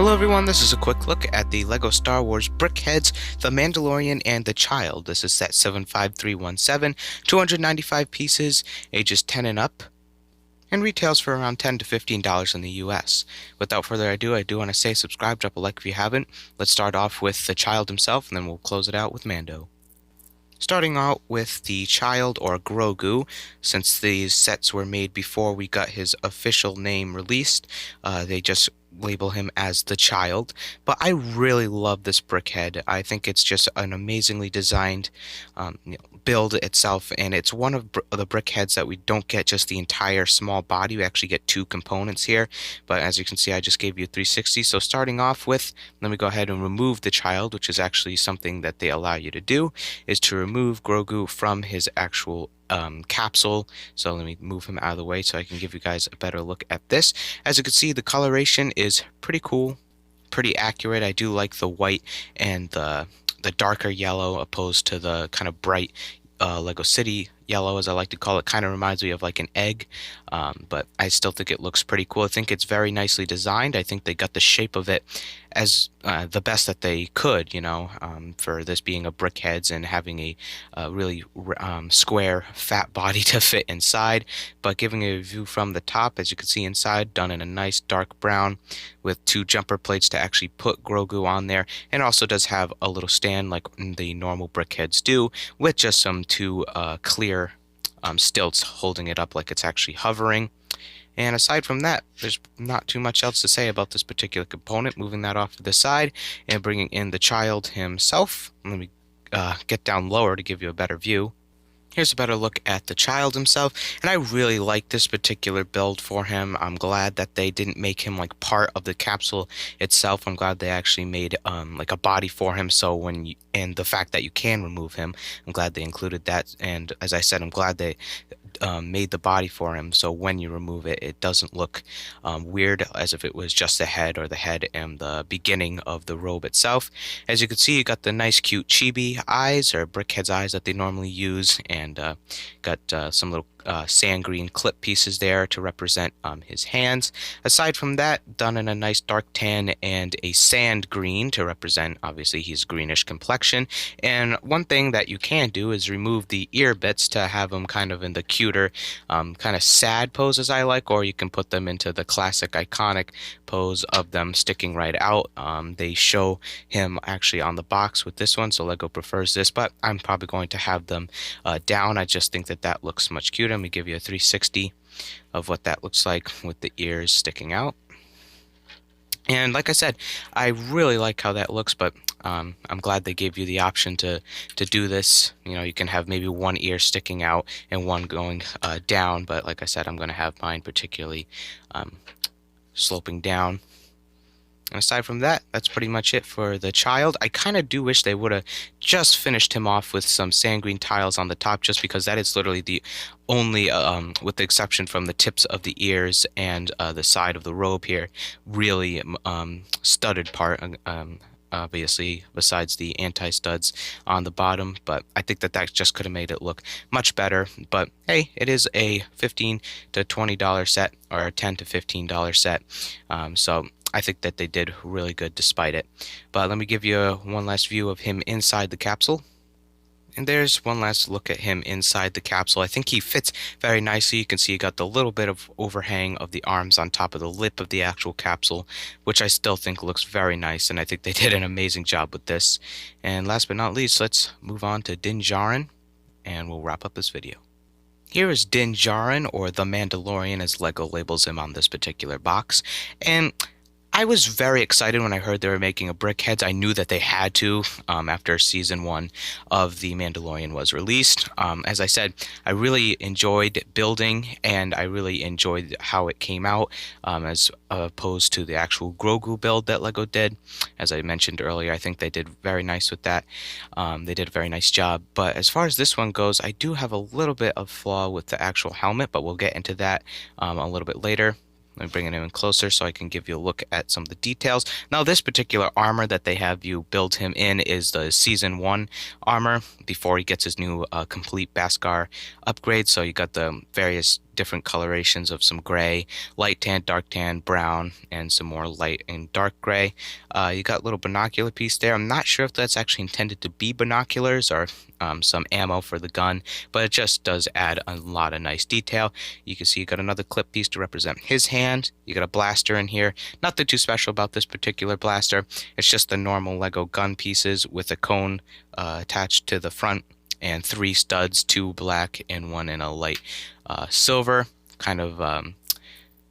Hello everyone, this is a quick look at the LEGO Star Wars BrickHeadz, The Mandalorian, and the Child. This is set 75317, 295 pieces, ages 10 and up, and retails for around $10 to $15 in the US. Without further ado, I do want to say subscribe, drop a like if you haven't. Let's start off with the Child himself, and then we'll close it out with Mando. Starting out with the Child, or Grogu, since these sets were made before we got his official name released, they just label him as the Child. But I really love this brickhead. I think it's just an amazingly designed build itself, and it's one of the brickheads that we don't get just the entire small body. We actually get two components here, but as you can see, I just gave you 360. So starting off with, let me go ahead and remove the Child, which is actually something that they allow you to do, is to remove Grogu from his actual capsule. So let me move him out of the way so I can give you guys a better look at this. As you can see, the coloration is pretty cool, pretty accurate. I do like the white and the darker yellow opposed to the kind of bright Lego City yellow, as I like to call it. Kind of reminds me of like an egg, but I still think it looks pretty cool. I think it's very nicely designed. I think they got the shape of it as the best that they could, for this being a BrickHeadz and having a really square, fat body to fit inside. But giving a view from the top, as you can see inside, done in a nice dark brown with two jumper plates to actually put Grogu on there. And also does have a little stand like the normal BrickHeadz do, with just some two clear stilts holding it up like it's actually hovering. And aside from that, there's not too much else to say about this particular component. Moving that off to the side and bringing in the Child himself. Let me get down lower to give you a better view. Here's a better look at the Child himself, and I really like this particular build for him. I'm glad that they didn't make him like part of the capsule itself. I'm glad they actually made like a body for him, so and the fact that you can remove him, I'm glad they included that. And as I said, I'm glad they made the body for him, so when you remove it, it doesn't look weird as if it was just the head or the head and the beginning of the robe itself. As you can see, you got the nice cute Chibi eyes, or BrickHeadz eyes, that they normally use, and got some little sand green clip pieces there to represent his hands. Aside from that, done in a nice dark tan and a sand green to represent, obviously, his greenish complexion. And one thing that you can do is remove the ear bits to have them kind of in the cuter, kind of sad pose, as I like, or you can put them into the classic iconic pose of them sticking right out. They show him actually on the box with this one, so Lego prefers this, but I'm probably going to have them down. I just think that that looks much cuter. Let me give you a 360 of what that looks like with the ears sticking out. And like I said, I really like how that looks, but I'm glad they gave you the option to do this. You can have maybe one ear sticking out and one going down, but like I said, I'm going to have mine particularly sloping down. And aside from that, that's pretty much it for the Child. I kind of do wish they would have just finished him off with some sand green tiles on the top, just because that is literally the only, with the exception from the tips of the ears and the side of the robe here, really studded part, obviously, besides the anti-studs on the bottom. But I think that just could have made it look much better. But hey, it is a $15 to $20 set, or a $10 to $15 set. So I think that they did really good despite it. But let me give you one last view of him inside the capsule. And there's one last look at him inside the capsule. I think he fits very nicely. You can see you got the little bit of overhang of the arms on top of the lip of the actual capsule, which I still think looks very nice, and I think they did an amazing job with this. And last but not least, let's move on to Din Djarin, and we'll wrap up this video. Here is Din Djarin, or the Mandalorian, as Lego labels him on this particular box. And I was very excited when I heard they were making a BrickHeadz. I knew that they had to after season 1 of The Mandalorian was released. As I said, I really enjoyed building, and I really enjoyed how it came out, as opposed to the actual Grogu build that Lego did. As I mentioned earlier, I think they did very nice with that. They did a very nice job. But as far as this one goes, I do have a little bit of flaw with the actual helmet, but we'll get into that a little bit later. Let me bring it in closer so I can give you a look at some of the details. Now, this particular armor that they have you build him in is the Season 1 armor before he gets his new complete Beskar upgrade. So you got the various different colorations of some gray, light tan, dark tan, brown, and some more light and dark gray. You got a little binocular piece there. I'm not sure if that's actually intended to be binoculars or some ammo for the gun, but it just does add a lot of nice detail. You can see you got another clip piece to represent his hand. You got a blaster in here. Nothing too special about this particular blaster. It's just the normal Lego gun pieces with a cone attached to the front and 3 studs, 2 black and 1 in a light silver, kind of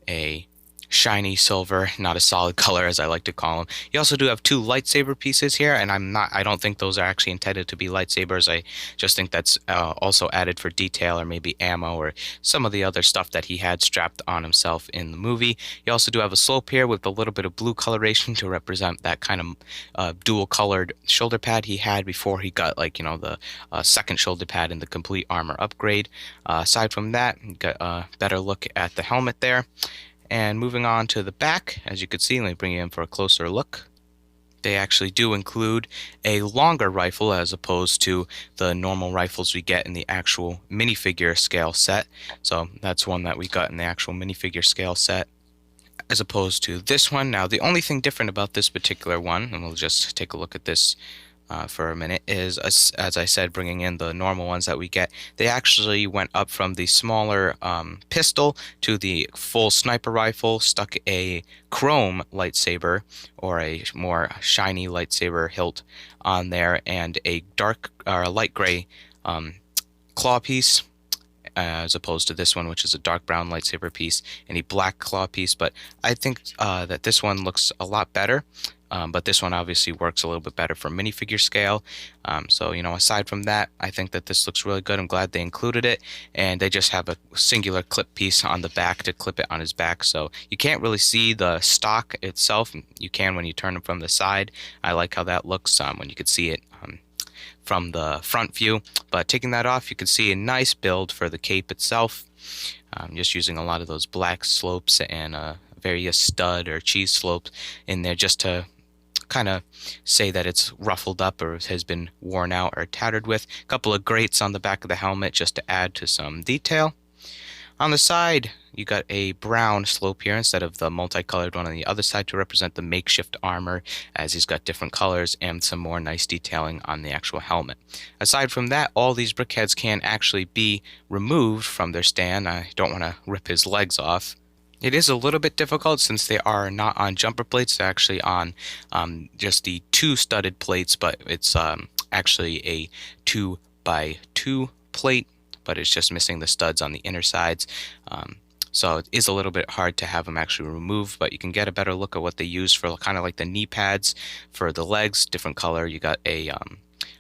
a shiny silver, not a solid color as I like to call them. You also do have 2 lightsaber pieces here, and I don't think those are actually intended to be lightsabers. I just think that's also added for detail or maybe ammo or some of the other stuff that he had strapped on himself in the movie. You also do have a slope here with a little bit of blue coloration to represent that kind of dual colored shoulder pad he had before he got, like, you know, the second shoulder pad in the complete armor upgrade. Aside from that, you got a better look at the helmet there. And moving on to the back, as you can see, let me bring you in for a closer look. They actually do include a longer rifle as opposed to the normal rifles we get in the actual minifigure scale set. So that's one that we got in the actual minifigure scale set as opposed to this one. Now, the only thing different about this particular one, and we'll just take a look at this for a minute, is, as I said, bringing in the normal ones that we get. They actually went up from the smaller pistol to the full sniper rifle, stuck a chrome lightsaber or a more shiny lightsaber hilt on there, and a dark or a light gray claw piece, as opposed to this one, which is a dark brown lightsaber piece and a black claw piece. But I think that this one looks a lot better. But this one obviously works a little bit better for minifigure scale. So, you know, aside from that, I think that this looks really good. I'm glad they included it. And they just have a singular clip piece on the back to clip it on his back. So you can't really see the stock itself. You can when you turn it from the side. I like how that looks when you could see it from the front view. But taking that off, you can see a nice build for the cape itself. Just using a lot of those black slopes and various stud or cheese slopes in there just to kind of say that it's ruffled up or has been worn out or tattered with. A couple of grates on the back of the helmet just to add to some detail. On the side, you got a brown slope here instead of the multicolored one on the other side to represent the makeshift armor, as he's got different colors and some more nice detailing on the actual helmet. Aside from that, all these BrickHeadz can actually be removed from their stand. I don't want to rip his legs off. It is a little bit difficult since they are not on jumper plates. They're actually on just the 2 studded plates, but it's actually a 2x2 plate, but it's just missing the studs on the inner sides. So it is a little bit hard to have them actually removed, but you can get a better look at what they use for kind of like the knee pads for the legs. Different color. You got a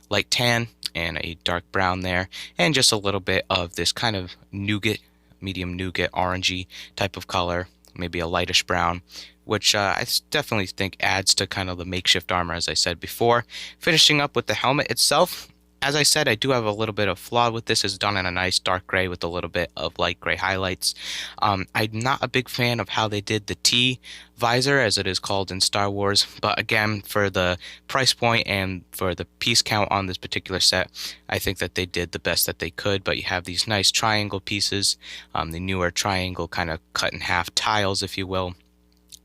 light tan and a dark brown there, and just a little bit of this kind of nougat, medium nougat orangey type of color, maybe a lightish brown, which I definitely think adds to kind of the makeshift armor, as I said before. Finishing up with the helmet itself, as I said, I do have a little bit of flaw with this. It's done in a nice dark gray with a little bit of light gray highlights. I'm not a big fan of how they did the T visor, as it is called in Star Wars, but again, for the price point and for the piece count on this particular set, I think that they did the best that they could. But you have these nice triangle pieces, the newer triangle kind of cut in half tiles, if you will,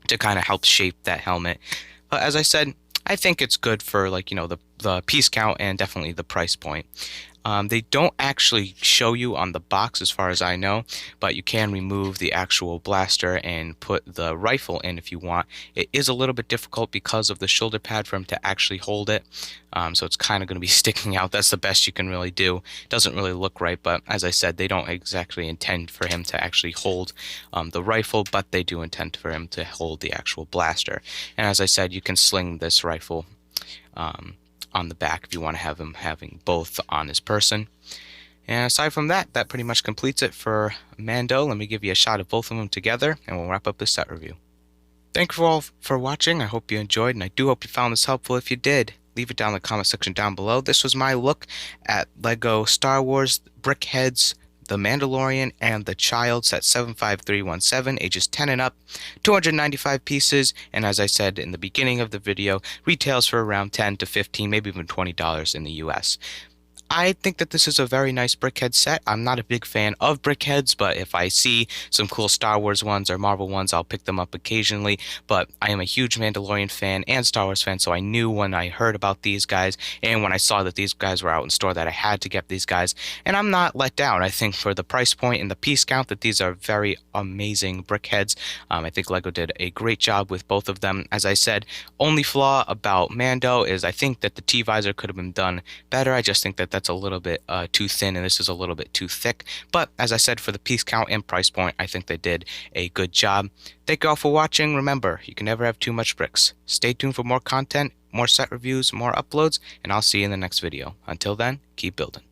to kind of help shape that helmet. But as I said, I think it's good for, like, you know, the piece count and definitely the price point. They don't actually show you on the box as far as I know, but you can remove the actual blaster and put the rifle in if you want. It is a little bit difficult because of the shoulder pad for him to actually hold it, so it's kind of going to be sticking out. That's the best you can really do. It doesn't really look right, but as I said, they don't exactly intend for him to actually hold the rifle, but they do intend for him to hold the actual blaster. And as I said, you can sling this rifle on the back if you want to have him having both on his person. And aside from that, that pretty much completes it for Mando. Let me give you a shot of both of them together, and we'll wrap up this set review. Thank you all for watching. I hope you enjoyed, and I do hope you found this helpful. If you did, leave it down in the comment section down below. This was my look at Lego Star Wars BrickHeadz, The Mandalorian, and The Child, set 75317, ages 10 and up, 295 pieces, and as I said in the beginning of the video, retails for around $10 to $15, maybe even $20 in the US. I think that this is a very nice BrickHead set. I'm not a big fan of BrickHeads, but if I see some cool Star Wars ones or Marvel ones, I'll pick them up occasionally. But I am a huge Mandalorian fan and Star Wars fan, so I knew when I heard about these guys and when I saw that these guys were out in store that I had to get these guys. And I'm not let down. I think for the price point and the piece count that these are very amazing BrickHeads. I think Lego did a great job with both of them. As I said, only flaw about Mando is I think that the T-visor could have been done better. I just think that that's a little bit too thin and this is a little bit too thick. But as I said, for the piece count and price point, I think they did a good job. Thank you all for watching. Remember, you can never have too much bricks. Stay tuned for more content, more set reviews, more uploads, and I'll see you in the next video. Until then, keep building.